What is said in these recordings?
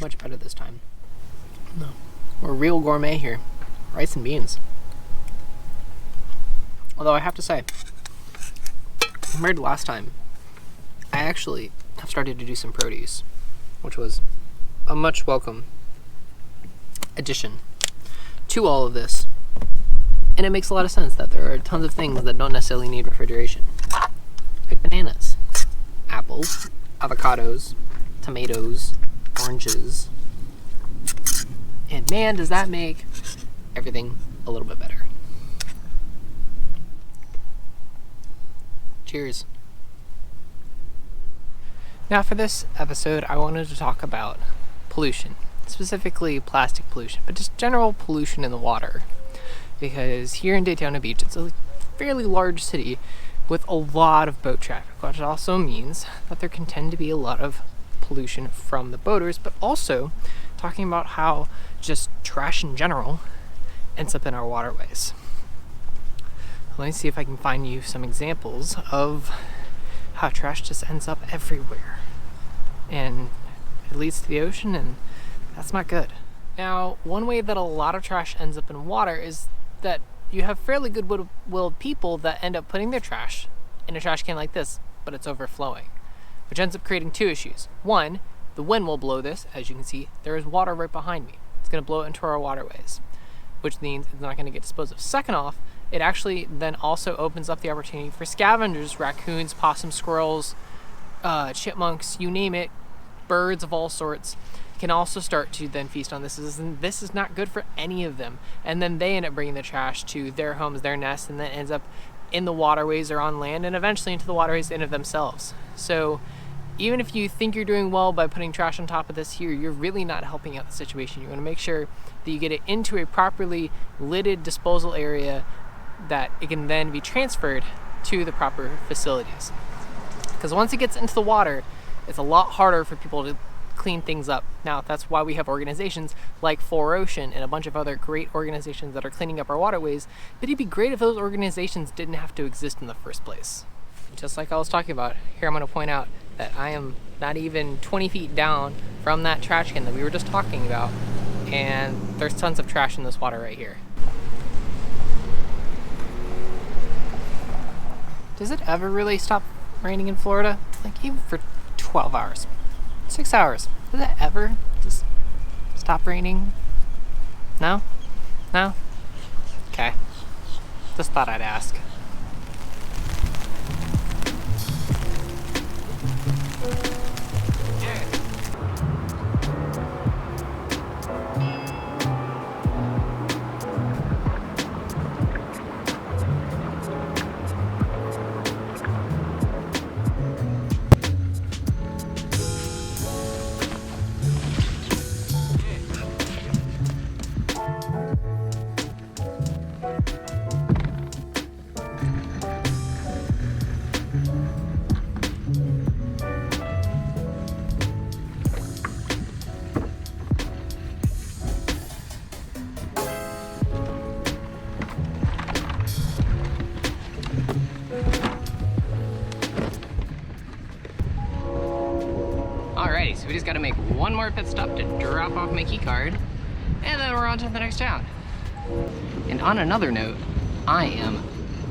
much better this time. No, we're real gourmet here. Rice and beans. Although I have to say, compared to last time, I actually have started to do some produce, which was a much welcome addition to all of this. And it makes a lot of sense that there are tons of things that don't necessarily need refrigeration. Like bananas, apples, avocados, tomatoes, oranges. And man, does that make everything a little bit better. Cheers. Now for this episode, I wanted to talk about pollution, specifically plastic pollution, but just general pollution in the water. Because here in Daytona Beach, it's a fairly large city with a lot of boat traffic, which also means that there can tend to be a lot of pollution from the boaters, but also talking about how just trash in general ends up in our waterways. Let me see if I can find you some examples of how trash just ends up everywhere. And it leads to the ocean, and that's not good. Now, one way that a lot of trash ends up in water is that you have fairly good-willed people that end up putting their trash in a trash can like this, but it's overflowing, which ends up creating two issues. One, the wind will blow this. As you can see, there is water right behind me. It's going to blow it into our waterways, which means it's not going to get disposed of. Second off, it actually then also opens up the opportunity for scavengers, raccoons, possums, squirrels, chipmunks, you name it, birds of all sorts, can also start to then feast on this. This is not good for any of them. And then they end up bringing the trash to their homes, their nests, and then ends up in the waterways or on land, and eventually into the waterways in of themselves. So even if you think you're doing well by putting trash on top of this here, you're really not helping out the situation. You want to make sure that you get it into a properly lidded disposal area that it can then be transferred to the proper facilities. Because once it gets into the water, it's a lot harder for people to clean things up. Now, that's why we have organizations like 4Ocean and a bunch of other great organizations that are cleaning up our waterways, but it'd be great if those organizations didn't have to exist in the first place. Just like I was talking about, here I'm going to point out that I am not even 20 feet down from that trash can that we were just talking about, and there's tons of trash in this water right here. Does it ever really stop raining in Florida? Like, even for 12 hours, 6 hours, does it ever just stop raining? No? No? Okay. Just thought I'd ask. Alrighty, so we just gotta make one more pit stop to drop off my key card, and then we're on to the next town. And on another note, I am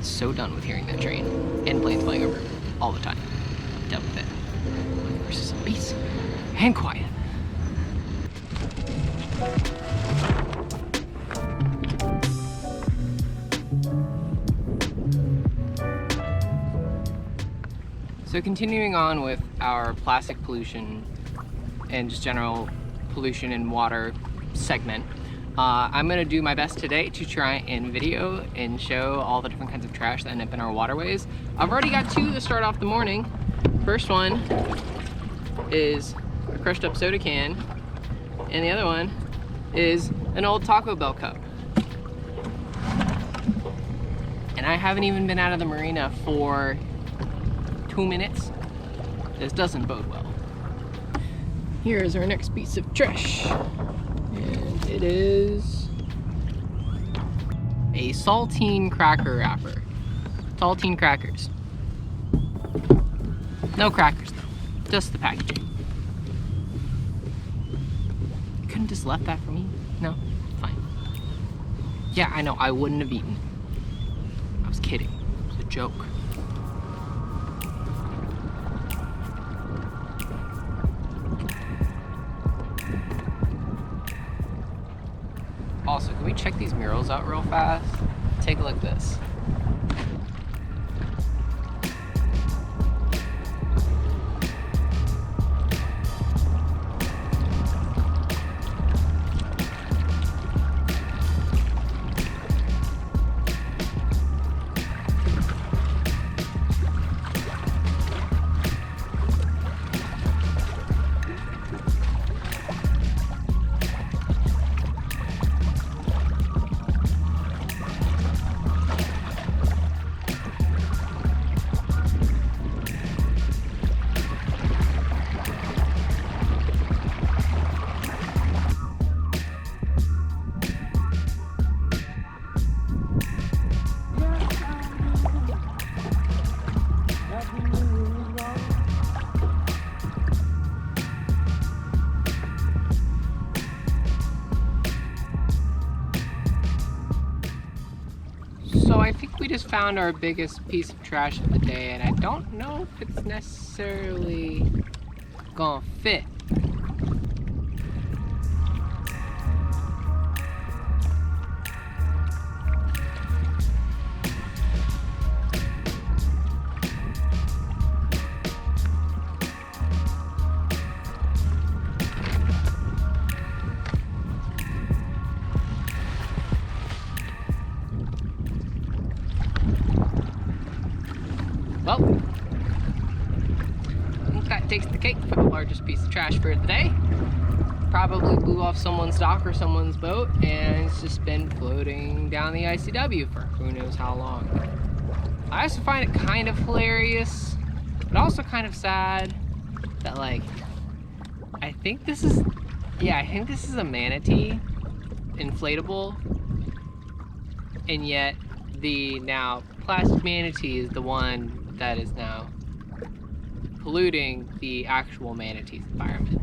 so done with hearing that train and planes flying over all the time. Done with it. Versus some peace and quiet. So continuing on with our plastic pollution and just general pollution in water segment, I'm gonna do my best today to try and video and show all the different kinds of trash that end up in our waterways. I've already got two to start off the morning. First one is a crushed up soda can, and the other one is an old Taco Bell cup. And I haven't even been out of the marina for 2 minutes. This doesn't bode well. Here is our next piece of trash. And it is a saltine cracker wrapper. Saltine crackers. No crackers though, just the packaging. couldn't just left that for me? No? Fine. Yeah, I know, I wouldn't have eaten. I was kidding. It was a joke. Also, can we check these murals out real fast? Take a look at this. So I think we just found our biggest piece of trash of the day, and I don't know if it's necessarily gonna fit. Well, I think that takes the cake for the largest piece of trash for the day. Probably blew off someone's dock or someone's boat, and it's just been floating down the ICW for who knows how long. I also find it kind of hilarious, but also kind of sad that, like, I think this is a manatee, inflatable, and yet the now plastic manatee is the one that is now polluting the actual manatee's environment.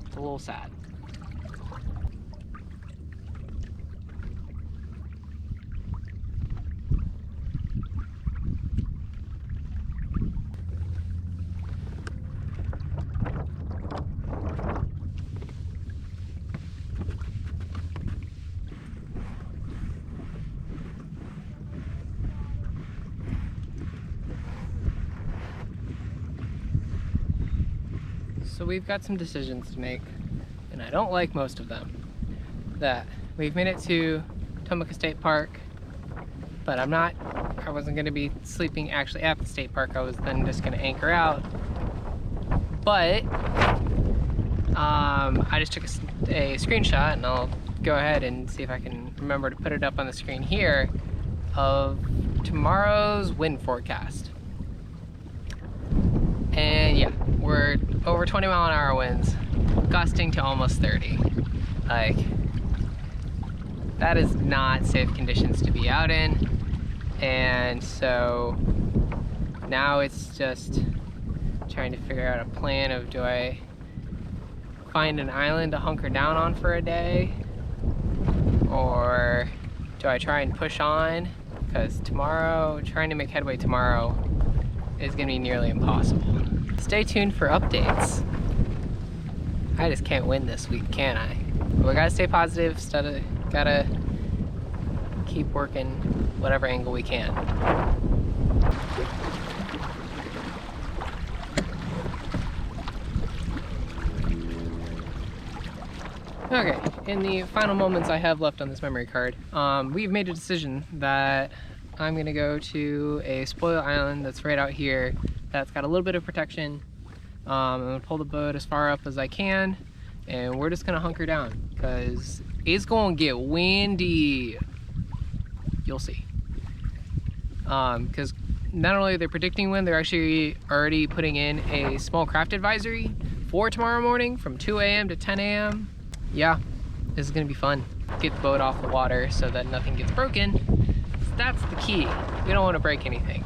It's a little sad. So we've got some decisions to make, and I don't like most of them. That we've made it to Tomoka State Park, but I wasn't gonna be sleeping actually at the state park. I was then just gonna anchor out. But I just took a screenshot, and I'll go ahead and see if I can remember to put it up on the screen here, of tomorrow's wind forecast. And yeah, we're over 20-mile-an-hour winds, gusting to almost 30. Like, that is not safe conditions to be out in. And so now it's just trying to figure out a plan of, do I find an island to hunker down on for a day, or do I try and push on? Because tomorrow, trying to make headway tomorrow is gonna be nearly impossible. Stay tuned for updates. I just can't win this week, can I? But we gotta stay positive, gotta keep working whatever angle we can. Okay, in the final moments I have left on this memory card, we've made a decision that I'm gonna go to a spoil island that's right out here that's got a little bit of protection. I'm gonna pull the boat as far up as I can, and we're just gonna hunker down because it's gonna get windy. You'll see. Because not only are they predicting wind, they're actually already putting in a small craft advisory for tomorrow morning from 2 a.m. to 10 a.m. Yeah, this is gonna be fun. Get the boat off the water so that nothing gets broken. That's the key. We don't want to break anything.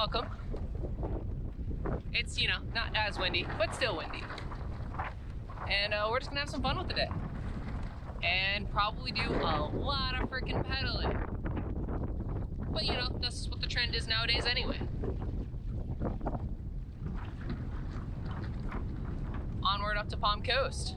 welcome. It's, you know, not as windy, but still windy. And we're just gonna have some fun with the day. And probably do a lot of freaking pedaling. But you know, that's what the trend is nowadays anyway. Onward up to Palm Coast.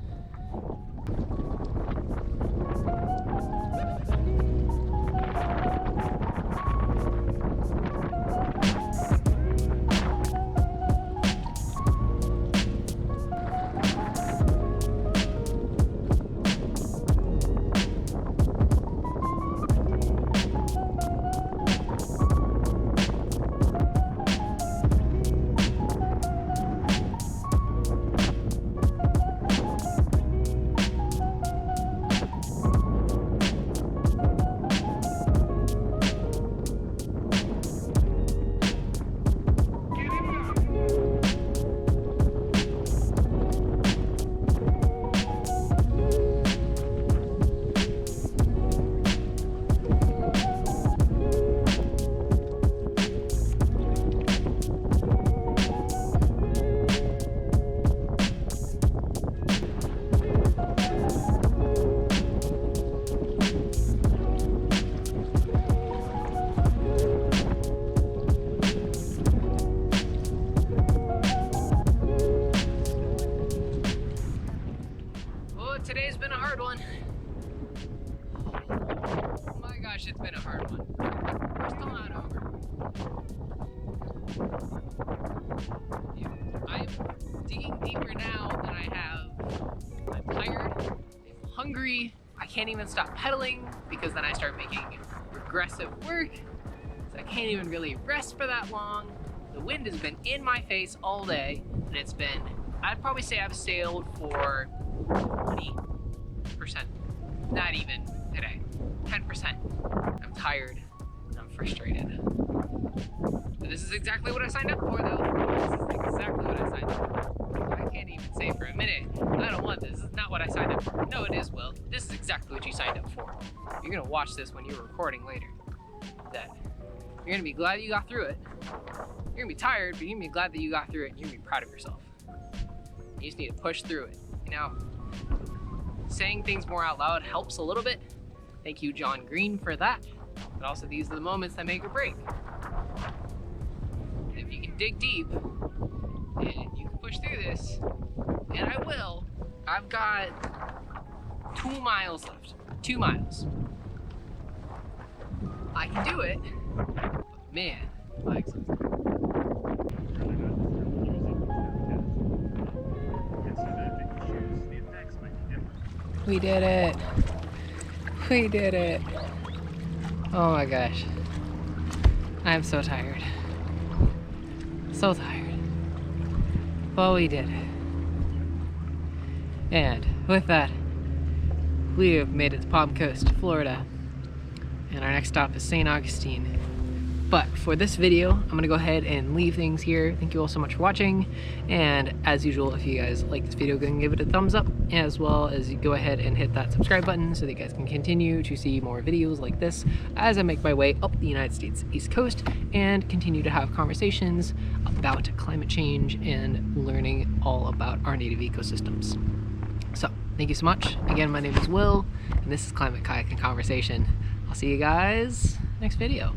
Today's been a hard one. Oh my gosh, it's been a hard one. We're still not over. I'm digging deeper now than I have. I'm tired, I'm hungry, I can't even stop pedaling because then I start making regressive work. So I can't even really rest for that long. The wind has been in my face all day, and it's been, I'd probably say I've sailed for 20%, not even today, 10%. I'm tired, and I'm frustrated. But this is exactly what I signed up for though. This is exactly what I signed up for. I can't even say for a minute, I don't want this. This is not what I signed up for. No, it is, Will. This is exactly what you signed up for. You're gonna watch this when you're recording later. That you're gonna be glad you got through it. You're gonna be tired, but you're gonna be glad that you got through it, and you're gonna be proud of yourself. You just need to push through it. You know, saying things more out loud helps a little bit. Thank you, John Green, for that. But also, these are the moments that make or break. And if you can dig deep and you can push through this, and I will, I've got 2 miles left. 2 miles. I can do it, but man, my exhausted. We did it. We did it. Oh my gosh. I'm so tired. So tired. But we did it. And with that, we have made it to Palm Coast, Florida. And our next stop is St. Augustine. But for this video, I'm gonna go ahead and leave things here. Thank you all so much for watching. And as usual, if you guys like this video, go and give it a thumbs up, as well as you go ahead and hit that subscribe button so that you guys can continue to see more videos like this as I make my way up the United States East Coast and continue to have conversations about climate change and learning all about our native ecosystems. So thank you so much. Again, my name is Will, and this is Climate Kayak and Conversation. I'll see you guys next video.